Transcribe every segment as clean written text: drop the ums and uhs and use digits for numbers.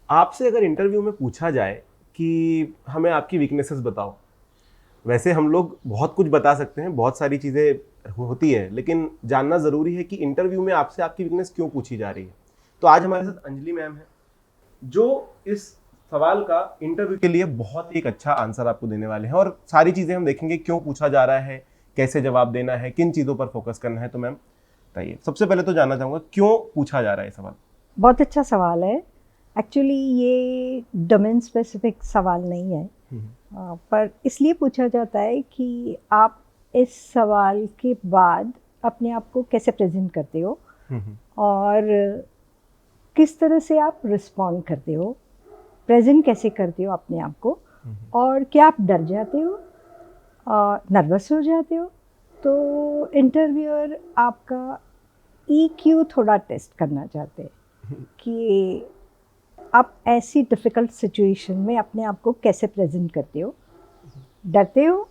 आपसे अगर इंटरव्यू में पूछा जाए कि हमें आपकी वीकनेसेस बताओ, वैसे हम लोग बहुत कुछ बता सकते हैं, बहुत सारी चीज़ें होती है, लेकिन जानना ज़रूरी है कि इंटरव्यू में आपसे आपकी वीकनेस क्यों पूछी जा रही है। तो आज हमारे साथ अंजलि मैम है, जो इस सवाल का इंटरव्यू के लिए बहुत ही एक अच्छा आंसर आपको देने वाले हैं, और सारी चीज़ें हम देखेंगे क्यों पूछा जा रहा है, कैसे जवाब देना है, किन चीज़ों पर फोकस करना है। तो मैम बताइए, सबसे पहले तो जानना चाहूँगा क्यों पूछा जा रहा है सवाल। बहुत अच्छा सवाल है। एक्चुअली ये डोमेन स्पेसिफिक सवाल नहीं है, पर इसलिए पूछा जाता है कि आप इस सवाल के बाद अपने आप को कैसे प्रेजेंट करते हो और किस तरह से आप रिस्पॉन्ड करते हो, प्रेजेंट कैसे करते हो अपने आप को, और क्या आप डर जाते हो, नर्वस हो जाते हो। तो इंटरव्यूअर आपका EQ थोड़ा टेस्ट करना चाहते हैं कि आप ऐसी डिफ़िकल्ट सिचुएशन में अपने आप को कैसे प्रेजेंट करते हो, डरते हो,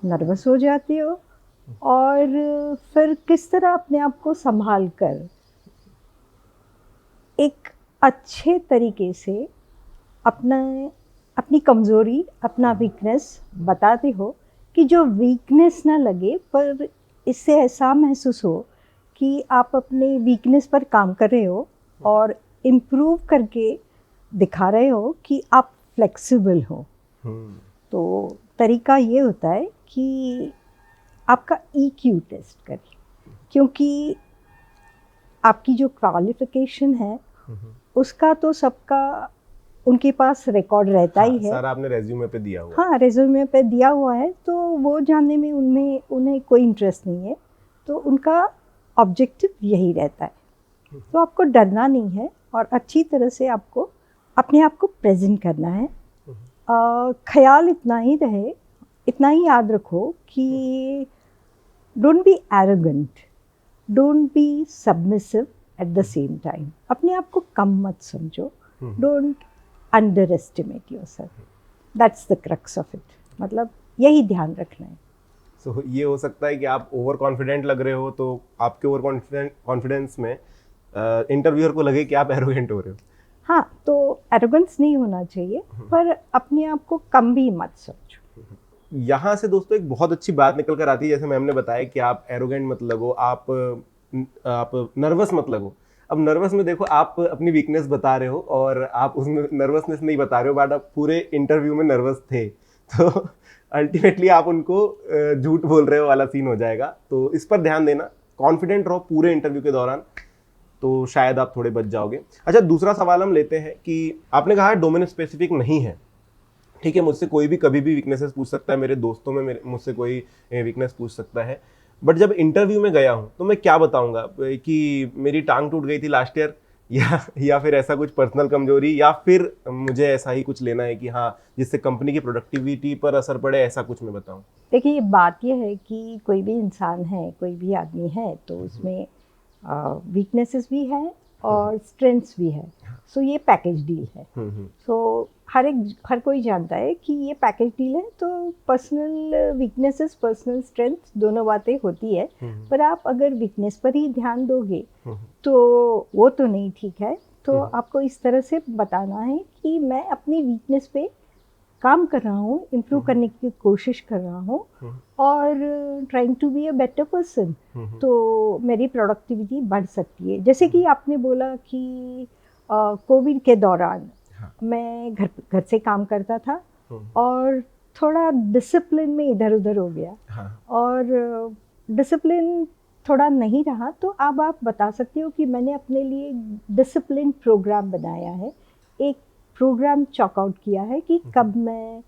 नर्वस हो जाते हो, और फिर किस तरह अपने आप को संभाल कर एक अच्छे तरीके से अपनी कमज़ोरी, अपना वीकनेस बताते हो कि जो वीकनेस ना लगे, पर इससे ऐसा महसूस हो कि आप अपने वीकनेस पर काम कर रहे हो और इम्प्रूव करके दिखा रहे हो कि आप फ्लेक्सिबल हो। तो तरीका ये होता है कि आपका EQ टेस्ट करें, क्योंकि आपकी जो क्वालिफिकेशन है उसका तो सबका उनके पास रिकॉर्ड रहता ही है। सर आपने रेज्यूमे पे दिया हुआ। हाँ, रेज्यूमे पे दिया हुआ है, तो वो जानने में उन्हें कोई इंटरेस्ट नहीं है, तो उनका ऑब्जेक्टिव यही रहता है। तो आपको डरना नहीं है और अच्छी तरह से आपको अपने आप को प्रेजेंट करना है। ख्याल इतना ही रहे, इतना ही याद रखो कि don't be arrogant, don't be submissive at the same time. अपने आप को कम मत समझो, don't under estimate yourself. That's the crux of it. मतलब यही ध्यान रखना है। सो ये हो सकता है कि आप ओवर कॉन्फिडेंट लग रहे हो, तो आपके ओवर कॉन्फिडेंस में इंटरव्यूअर को लगे कि आप एरोगेंट हो रहे हो। हाँ, तो एरोगेंस नहीं होना चाहिए, पर अपने आप को कम भी मत समझो। यहाँ से दोस्तों एक बहुत अच्छी बात निकल कर आती है, जैसे मैम ने बताया कि आप एरोगेंट मत लगो, आप नर्वस मत लगो। अब नर्वस में देखो, आप अपनी वीकनेस बता रहे हो और आप उसमें नर्वसनेस नहीं बता रहे हो, बट आप पूरे इंटरव्यू में नर्वस थे, तो अल्टीमेटली आप उनको झूठ बोल रहे हो वाला सीन हो जाएगा। तो इस पर ध्यान देना, कॉन्फिडेंट रहो पूरे इंटरव्यू के दौरान, तो शायद आप थोड़े बच जाओगे। अच्छा, दूसरा सवाल हम लेते हैं कि आपने कहा डोमेन स्पेसिफिक नहीं है। ठीक है, मुझसे कोई भी कभी भी वीकनेसेस पूछ सकता है, मेरे दोस्तों में मुझसे कोई वीकनेस पूछ सकता है, बट जब इंटरव्यू में गया हूँ तो मैं क्या बताऊंगा कि मेरी टांग टूट गई थी लास्ट ईयर, या फिर ऐसा कुछ पर्सनल कमजोरी, या फिर मुझे ऐसा ही कुछ लेना है कि हाँ जिससे कंपनी की प्रोडक्टिविटी पर असर पड़े, ऐसा कुछ मैं बताऊं। देखिए, ये बात ये है कि कोई भी इंसान है, कोई भी आदमी है, तो उसमें वीकनेसेस भी है और स्ट्रेंथ्स भी है। सो ये पैकेज डील है। सो हर कोई जानता है कि ये पैकेज डील है, तो पर्सनल वीकनेसेस, पर्सनल स्ट्रेंथ दोनों बातें होती है। पर आप अगर वीकनेस पर ही ध्यान दोगे तो वो तो नहीं ठीक है। तो आपको इस तरह से बताना है कि मैं अपनी वीकनेस पे काम कर रहा हूँ, इम्प्रूव करने की कोशिश कर रहा हूँ, और trying to be a better person, तो मेरी प्रोडक्टिविटी बढ़ सकती है। जैसे कि आपने बोला कि कोविड के दौरान मैं घर से काम करता था और थोड़ा डिसिप्लिन में इधर उधर हो गया, और डिसिप्लिन थोड़ा नहीं रहा, तो अब आप बता सकते हो कि मैंने अपने लिए डिसिप्लिन प्रोग्राम बनाया है, एक प्रोग्राम चॉकआउट किया है कि कब मैं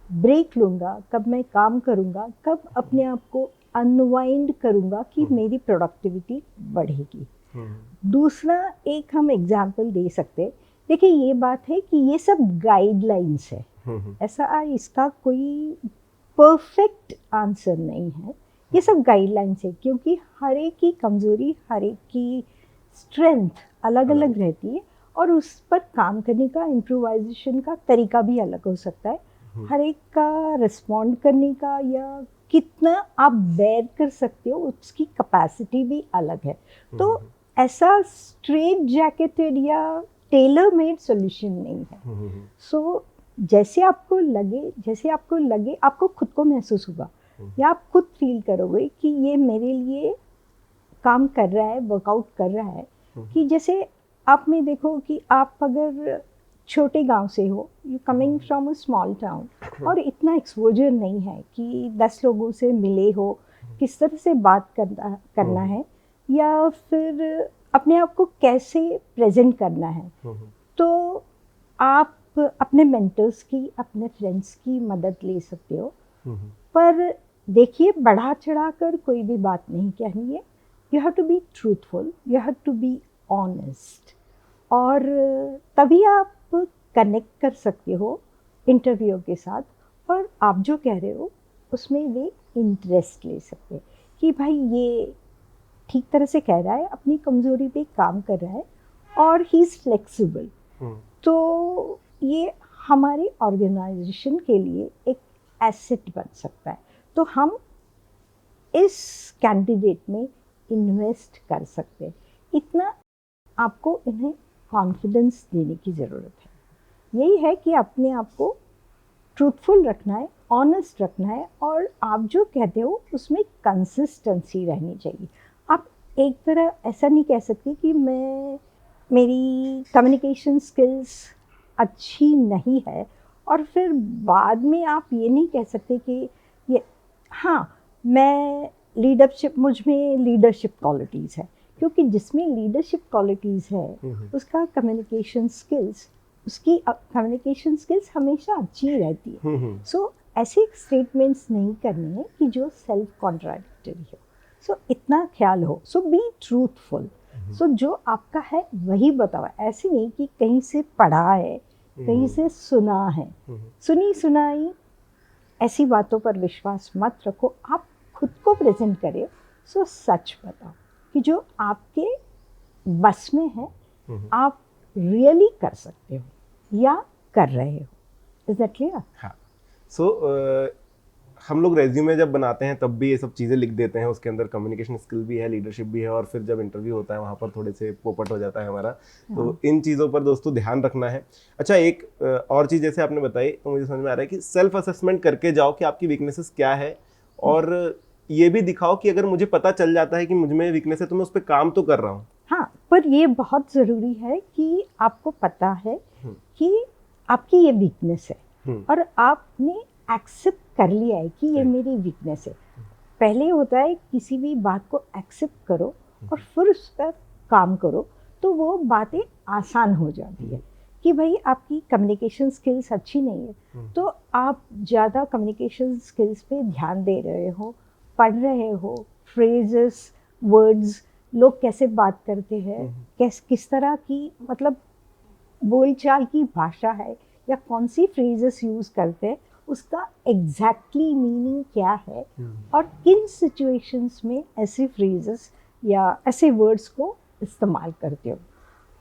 ब्रेक लूँगा, कब मैं काम करूँगा, कब अपने आप को अनवाइंड करूँगा कि मेरी प्रोडक्टिविटी बढ़ेगी। दूसरा एक हम एग्जाम्पल दे सकते, देखिए ये बात है कि ये सब गाइडलाइंस है, ऐसा इसका कोई परफेक्ट आंसर नहीं है, ये सब गाइडलाइंस है, क्योंकि हर एक की कमज़ोरी, हर एक की स्ट्रेंथ अलग अलग रहती है, और उस पर काम करने का, इम्प्रोवाइजेशन का तरीका भी अलग हो सकता है। हर एक का रिस्पॉन्ड करने का या कितना आप बेयर कर सकते हो, उसकी कैपेसिटी भी अलग है। तो ऐसा स्ट्रेट जैकेटेड या टेलर मेड सोल्यूशन नहीं है। सो जैसे आपको लगे आपको खुद को महसूस होगा या आप खुद फील करोगे कि ये मेरे लिए काम कर रहा है, वर्कआउट कर रहा है। कि जैसे आप में देखो कि आप अगर छोटे गांव से हो, you coming from a small town और इतना एक्सपोजर नहीं है कि 10 लोगों से मिले हो, किस तरह से बात करना है या फिर अपने आप को कैसे प्रेजेंट करना है। तो आप अपने मेंटर्स की, अपने फ्रेंड्स की मदद ले सकते हो। पर देखिए, बढ़ा चढ़ा कर कोई भी बात नहीं कहनी है। You have to be truthful, you have to be honest, और तभी आप कनेक्ट कर सकते हो इंटरव्यू के साथ और आप जो कह रहे हो उसमें वे इंटरेस्ट ले सकते हैं कि भाई ये ठीक तरह से कह रहा है, अपनी कमज़ोरी पे काम कर रहा है और ही इज़ फ्लेक्सिबल। तो ये हमारे ऑर्गेनाइजेशन के लिए एक एसेट बन सकता है। तो हम इस कैंडिडेट में इन्वेस्ट कर सकते हैं। इतना आपको इन्हें कॉन्फिडेंस देने की ज़रूरत है। यही है कि अपने आप को ट्रूथफुल रखना है, ऑनेस्ट रखना है, और आप जो कहते हो उसमें कंसिस्टेंसी रहनी चाहिए। आप एक तरह ऐसा नहीं कह सकते कि मेरी कम्युनिकेशन स्किल्स अच्छी नहीं है और फिर बाद में आप ये नहीं कह सकते कि ये मुझ में लीडरशिप क्वालिटीज़ है, क्योंकि जिसमें लीडरशिप क्वालिटीज़ है उसकी कम्युनिकेशन स्किल्स हमेशा अच्छी रहती है। सो ऐसे स्टेटमेंट्स नहीं करने हैं कि जो सेल्फ कॉन्ट्राडिक्टरी हो। सो इतना ख्याल हो। सो बी ट्रूथफुल। सो जो आपका है वही बताओ। ऐसे नहीं कि कहीं से पढ़ा है, कहीं से सुना है, सुनी सुनाई ऐसी बातों पर विश्वास मत रखो। आप खुद को प्रेजेंट करें। सो सच बताओ कि जो आपके बस में है, आप रियली कर सकते हो या कर रहे हो। Is that clear? हाँ। सो हम लोग रेज्यूमे जब बनाते हैं तब भी ये सब चीज़ें लिख देते हैं, उसके अंदर कम्युनिकेशन स्किल भी है, लीडरशिप भी है, और फिर जब इंटरव्यू होता है वहाँ पर थोड़े से पोपट हो जाता है हमारा। तो इन चीज़ों पर दोस्तों ध्यान रखना है। अच्छा, एक और चीज़ जैसे आपने बताई तो मुझे समझ में आ रहा है कि सेल्फ असेसमेंट करके जाओ कि आपकी वीकनेसेस क्या है, और ये भी दिखाओ कि अगर मुझे पता चल जाता है कि मुझ में वीकनेस है तो मैं उस पर काम तो कर रहा हूँ। हाँ, पर ये बहुत ज़रूरी है कि आपको पता है कि आपकी ये वीकनेस है और आपने एक्सेप्ट कर लिया है कि ये मेरी वीकनेस है। पहले होता है किसी भी बात को एक्सेप्ट करो और फिर उस पर काम करो, तो वो बातें आसान हो जाती है। कि भाई आपकी कम्युनिकेशन स्किल्स अच्छी नहीं है तो आप ज़्यादा कम्युनिकेशन स्किल्स पे ध्यान दे रहे हो, पढ़ रहे हो, फ्रेजेस, वर्ड्स, लोग कैसे बात करते हैं, किस तरह की मतलब बोलचाल की भाषा है या कौन सी फ्रेजेस यूज़ करते हैं, उसका एग्जैक्टली मीनिंग क्या है और किन सिचुएशंस में ऐसे फ्रेजेस या ऐसे वर्ड्स को इस्तेमाल करते हो।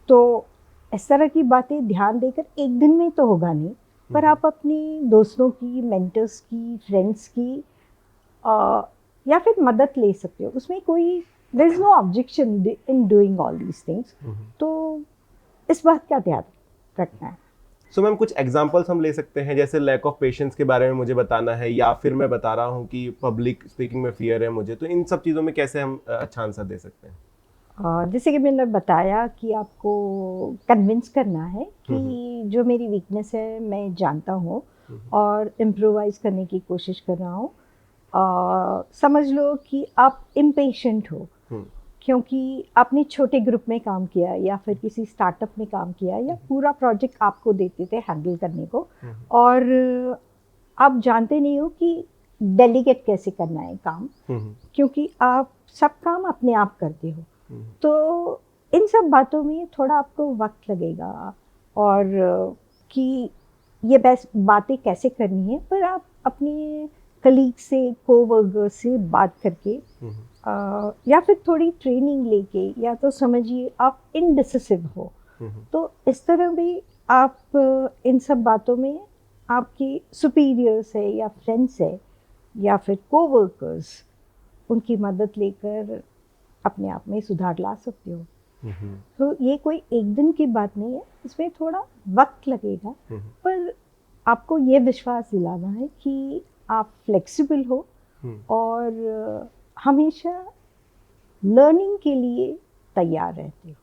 तो इस तरह की बातें ध्यान देकर एक दिन में तो होगा नहीं, पर आप अपनी दोस्तों की, मेंटर्स की, फ्रेंड्स की या फिर मदद ले सकते हो। उसमें कोई there is no objection in doing all these things. तो इस बात का ध्यान रखना है। सो मैम, कुछ एग्जांपल्स हम ले सकते हैं, जैसे लैक ऑफ पेशेंस के बारे में मुझे बताना है, या फिर मैं बता रहा हूँ कि पब्लिक स्पीकिंग में फियर है मुझे, तो इन सब चीज़ों में कैसे हम अच्छा आंसर दे सकते हैं? जैसे कि मैंने बताया कि आपको कन्विंस करना है कि जो मेरी वीकनेस है मैं जानता हूँ और इम्प्रोवाइज़ करने की कोशिश कर रहा हूँ। समझ लो कि आप इम्पेशेंट हो क्योंकि आपने छोटे ग्रुप में काम किया या फिर किसी स्टार्टअप में काम किया या पूरा प्रोजेक्ट आपको देते थे हैंडल करने को, और आप जानते नहीं हो कि डेलीगेट कैसे करना है काम, क्योंकि आप सब काम अपने आप करते हो। तो इन सब बातों में थोड़ा आपको वक्त लगेगा और कि ये बेस्ट बातें कैसे करनी है, पर आप अपने कलीग से, कोवर्कर से बात करके या फिर थोड़ी ट्रेनिंग लेके, या तो समझिए आप इनडिसिसिव हो, तो इस तरह भी आप इन सब बातों में आपके सुपीरियर्स है या फ्रेंड्स है या फिर कोवर्कर्स, उनकी मदद लेकर अपने आप में सुधार ला सकते हो। तो ये कोई एक दिन की बात नहीं है, इसमें थोड़ा वक्त लगेगा, पर आपको ये विश्वास दिलाना है कि आप फ्लेक्सिबल हो और हमेशा लर्निंग के लिए तैयार रहते हो।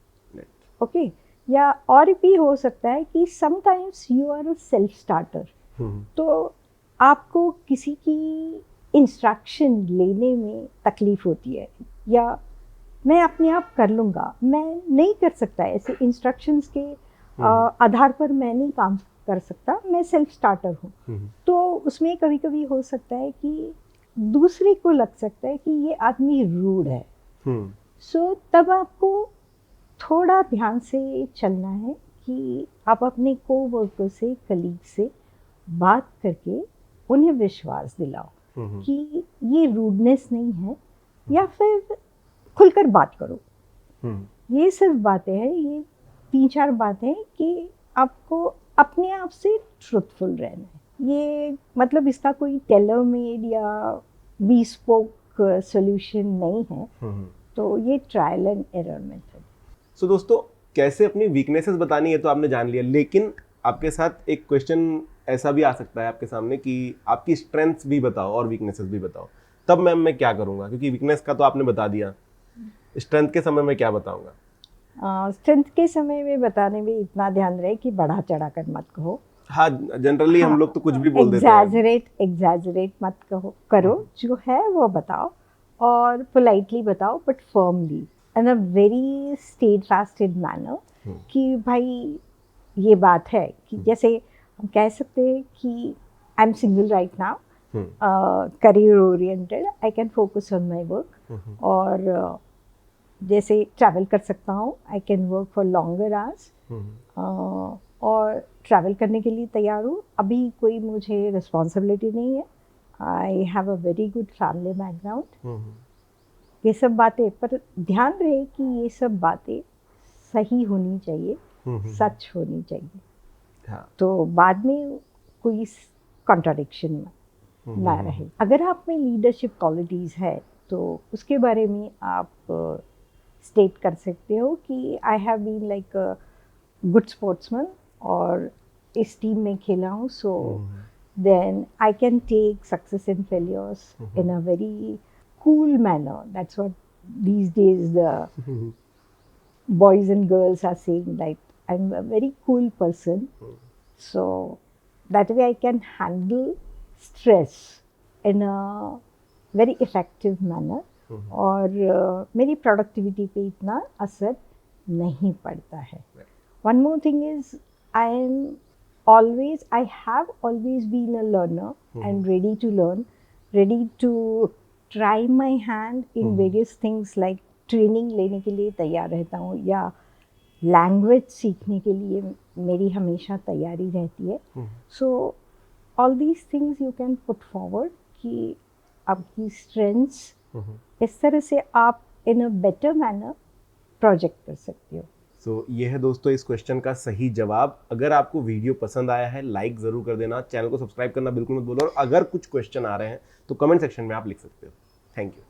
ओके, या और भी हो सकता है कि sometimes you are a self starter, तो आपको किसी की इंस्ट्रक्शन लेने में तकलीफ होती है, या मैं अपने आप कर लूँगा, मैं नहीं कर सकता, ऐसे इंस्ट्रक्शंस के आधार पर मैं नहीं काम कर सकता, मैं सेल्फ स्टार्टर हूँ। तो उसमें कभी कभी हो सकता है कि दूसरे को लग सकता है कि ये आदमी रूड है, सो तब आपको थोड़ा ध्यान से चलना है कि आप अपने कोवर्कर से, कलीग से बात करके उन्हें विश्वास दिलाओ कि ये रूडनेस नहीं है, या फिर खुलकर बात करो। ये सिर्फ बातें हैं, ये 3-4 बातें कि आपको अपने आप से ट्रुथफुल रहना है। ये मतलब इसका कोई टेलर मेड या bespoke सॉल्यूशन नहीं है, तो ये ट्रायल एंड एरर मेथड। सो दोस्तों, कैसे अपनी वीकनेसेस बतानी है तो आपने जान लिया, लेकिन आपके साथ एक क्वेश्चन ऐसा भी आ सकता है आपके सामने कि आपकी स्ट्रेंथ्स भी बताओ और वीकनेसेस भी बताओ। तब मैम मैं क्या करूँगा, क्योंकि वीकनेस का तो आपने बता दिया, स्ट्रेंथ के समय में क्या बताऊँगा? स्ट्रेंथ के समय में बताने में इतना ध्यान रहे कि बढ़ा चढ़ा कर मत कहो। हाँ, जनरली हम लोग तो कुछ भी बोल देते हैं। एग्जैजरेट मत करो, जो है वो बताओ, और पोलाइटली बताओ, but firmly in a very steadfasted manner कि भाई ये बात है कि जैसे हम कह सकते हैं कि I am single right now, career oriented, I can focus on my work, और जैसे ट्रैवल कर सकता हूँ, I can work for longer hours, और ट्रैवल करने के लिए तैयार हूँ। अभी कोई मुझे रिस्पॉन्सिबिलिटी नहीं है, I have a very good family background. ये सब बातें, पर ध्यान रहे कि ये सब बातें सही होनी चाहिए, सच होनी चाहिए, तो बाद में कोई कॉन्ट्राडिक्शन ना रहे। अगर आप में लीडरशिप क्वालिटीज़ है तो उसके बारे में आप स्टेट कर सकते हो कि I have been like a good sportsman, और इस टीम में खेला हूँ, so then I can take success and failures in a very cool manner. That's what these days the boys and girls are saying, like I'm a very cool person, so that way I can handle stress in a very effective manner, और मेरी productivity पे इतना असर नहीं पड़ता है। One more thing is I have always been a learner and ready to learn, ready to try my hand in various things, like training लेने के लिए तैयार रहता हूँ, या लैंग्वेज सीखने के लिए मेरी हमेशा तैयारी रहती है। So all these things you can put forward कि आपकी स्ट्रेंथ्स इस तरह से आप इन अ बेटर मैनर प्रोजेक्ट कर सकते हो। सो ये है दोस्तों इस क्वेश्चन का सही जवाब। अगर आपको वीडियो पसंद आया है, लाइक ज़रूर कर देना, चैनल को सब्सक्राइब करना बिल्कुल मत भूलो, और अगर कुछ क्वेश्चन आ रहे हैं तो कमेंट सेक्शन में आप लिख सकते हो। Thank you.